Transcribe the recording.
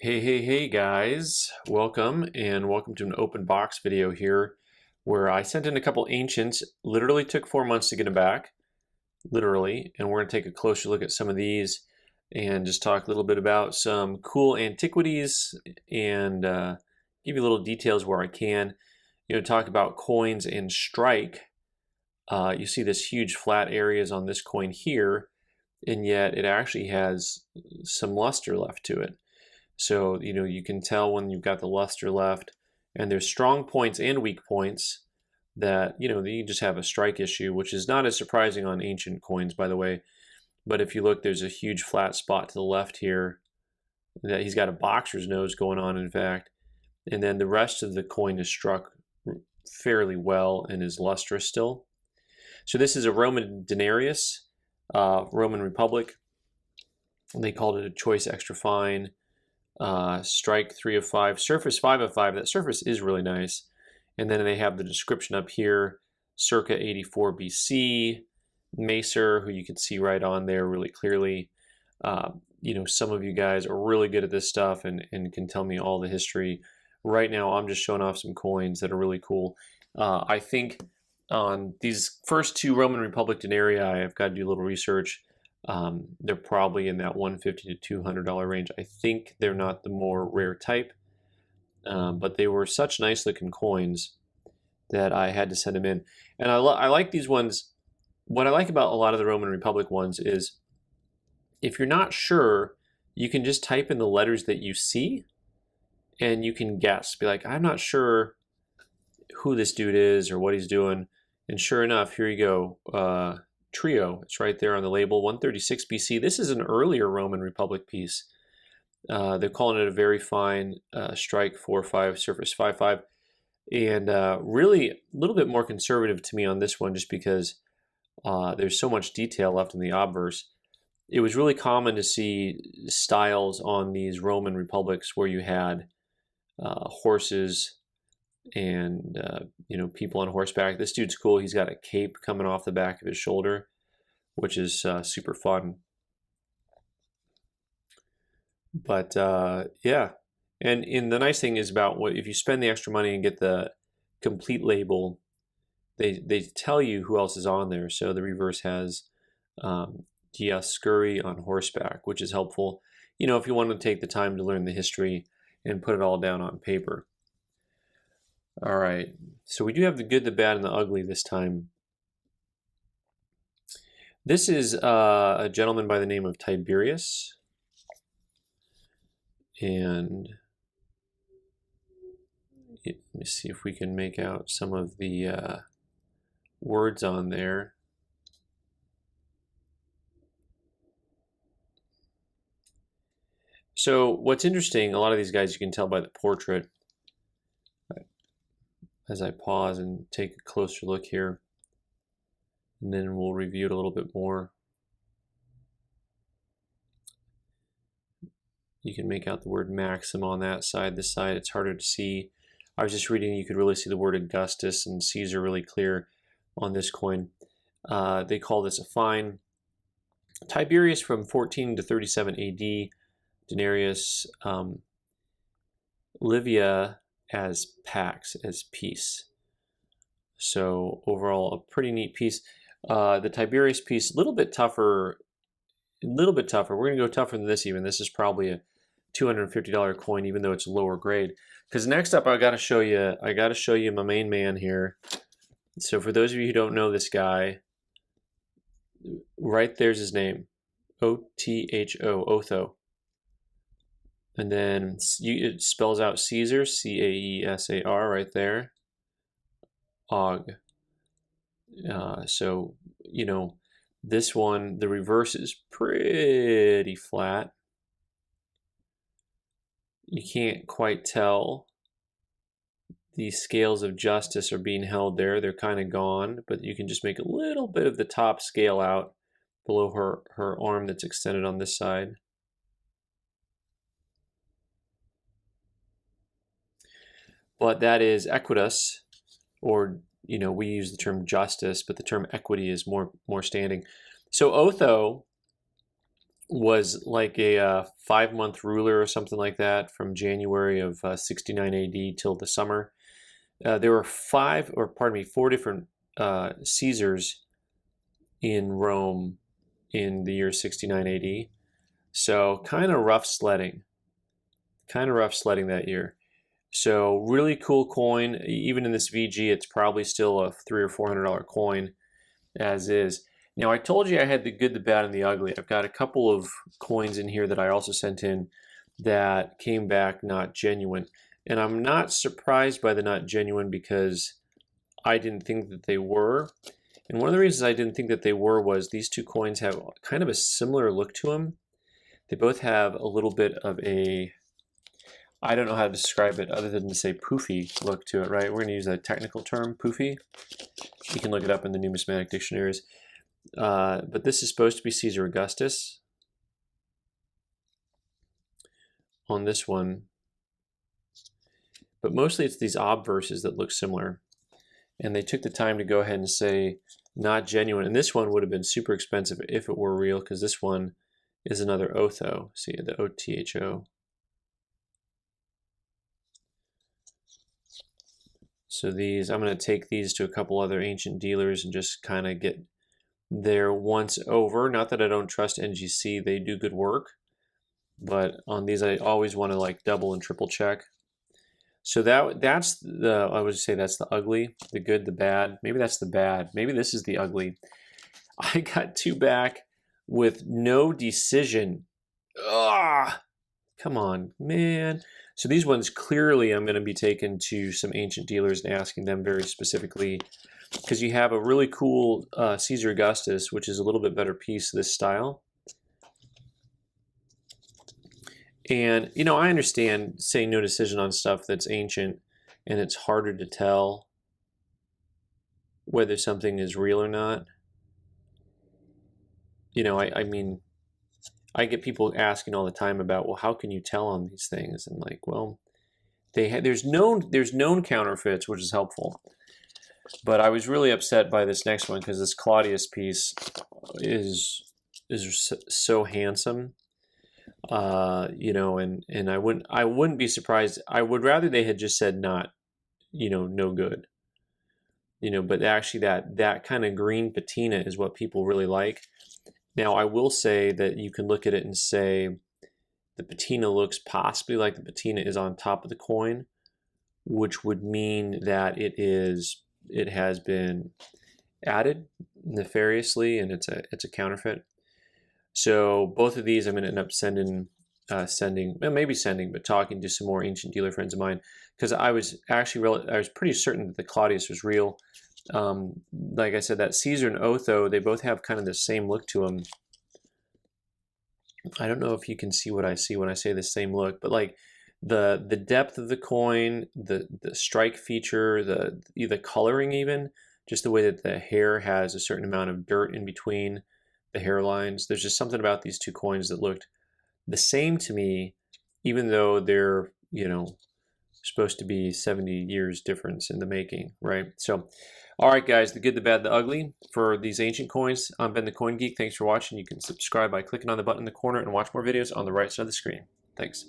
Hey guys, welcome to an open box video here where I sent in a couple ancients. Literally took 4 months to get them back, literally, and we're going to take a closer look at some of these and just talk a little bit about some cool antiquities and give you little details where I can. Talk about coins and strike. You see this huge flat areas on this coin here, and yet it actually has some luster left to it. So, you can tell when you've got the luster left, and there's strong points and weak points that, you just have a strike issue, which is not as surprising on ancient coins, by the way. But if you look, there's a huge flat spot to the left here that he's got a boxer's nose going on, in fact. And then the rest of the coin is struck fairly well and is lustrous still. So this is a Roman denarius, Roman Republic. They called it a choice extra fine. Strike 3 of 5, surface 5 of 5. That surface is really nice. And then they have the description up here, circa 84 BC, Macer, who you can see right on there really clearly. Some of you guys are really good at this stuff and can tell me all the history. Right now, I'm just showing off some coins that are really cool. I think on these first two Roman Republic denarii, I've got to do a little research. They're probably in that $150 to $200 range. I think they're not the more rare type, but they were such nice looking coins that I had to send them in. And I like these ones. What I like about a lot of the Roman Republic ones is if you're not sure, you can just type in the letters that you see and you can guess. Be like, I'm not sure who this dude is or what he's doing. And sure enough, here you go. Trio, it's right there on the label, 136 BC. This is an earlier Roman Republic piece. They're calling it a very fine strike 4-5, surface 5-5, and really a little bit more conservative to me on this one just because there's so much detail left in the obverse. It was really common to see styles on these Roman Republics where you had horses and people on horseback. This dude's cool. He's got a cape coming off the back of his shoulder, which is super fun. But yeah, and the nice thing is about if you spend the extra money and get the complete label, they tell you who else is on there. So the reverse has Dioscuri on horseback, which is helpful. If you want to take the time to learn the history and put it all down on paper. All right, so we do have the good, the bad, and the ugly this time. This is a gentleman by the name of Tiberius. And let me see if we can make out some of the words on there. So what's interesting, a lot of these guys you can tell by the portrait. As I pause and take a closer look here, and then we'll review it a little bit more. You can make out the word Maxim on that side. This side, it's harder to see. I was just reading, you could really see the word Augustus and Caesar really clear on this coin. They call this a fine. Tiberius from 14 to 37 AD, denarius, Livia as pax, as peace. So overall, a pretty neat piece. The Tiberius piece, a little bit tougher. We're going to go tougher than this even. This is probably a $250 coin, even though it's lower grade. Because next up, I got to show you my main man here. So for those of you who don't know this guy, right there's his name, O-T-H-O, Otho. And then it spells out Caesar, C-A-E-S-A-R, right there. Og. So, this one, the reverse is pretty flat. You can't quite tell. The scales of justice are being held there. They're kind of gone, but you can just make a little bit of the top scale out below her arm that's extended on this side. But that is equitas, or we use the term justice, but the term equity is more standing. So Otho was like a 5-month ruler or something like that from January of 69 AD till the summer. There were 4 different Caesars in Rome in the year 69 AD. So kind of rough sledding that year. So really cool coin. Even in this VG, it's probably still a $300 or $400 coin as is. Now I told you I had the good, the bad, and the ugly. I've got a couple of coins in here that I also sent in that came back not genuine. And I'm not surprised by the not genuine because I didn't think that they were. And one of the reasons I didn't think that they were was these two coins have kind of a similar look to them. They both have a little bit of a, I don't know how to describe it other than to say poofy look to it, right? We're going to use a technical term, poofy. You can look it up in the numismatic dictionaries. But this is supposed to be Caesar Augustus. On this one. But mostly it's these obverses that look similar. And they took the time to go ahead and say not genuine. And this one would have been super expensive if it were real, because this one is another Otho. See, the OTHO. So these, I'm going to take these to a couple other ancient dealers and just kind of get their once over. Not that I don't trust NGC, they do good work. But on these, I always want to like double and triple check. So that's the, I would say that's the ugly, the good, the bad. Maybe that's the bad. Maybe this is the ugly. I got two back with no decision. Ugh, come on, man. So these ones clearly I'm going to be taking to some ancient dealers and asking them very specifically, because you have a really cool Caesar Augustus, which is a little bit better piece of this style. And, you know, I understand saying no decision on stuff that's ancient and it's harder to tell whether something is real or not. You know, I mean, I get people asking all the time about, well, how can you tell on these things? And like, well, there's known counterfeits, which is helpful. But I was really upset by this next one because this Claudius piece is so handsome. You know, and I wouldn't be surprised. I would rather they had just said not, you know, no good. You know, but actually that kind of green patina is what people really like. Now I will say that you can look at it and say the patina looks possibly like the patina is on top of the coin, which would mean that it has been added nefariously and it's a counterfeit. So both of these I'm going to end up but talking to some more ancient dealer friends of mine, because I was pretty certain that the Claudius was real. Like I said, that Caesar and Otho, they both have kind of the same look to them. I don't know if you can see what I see when I say the same look, but like the depth of the coin, the strike feature, the coloring, even just the way that the hair has a certain amount of dirt in between the hairlines. There's just something about these two coins that looked the same to me, even though they're, you know, supposed to be 70 years difference in the making, right? So, all right, guys, the good, the bad, the ugly for these ancient coins. I'm Ben the Coin Geek. Thanks for watching. You can subscribe by clicking on the button in the corner and watch more videos on the right side of the screen. Thanks.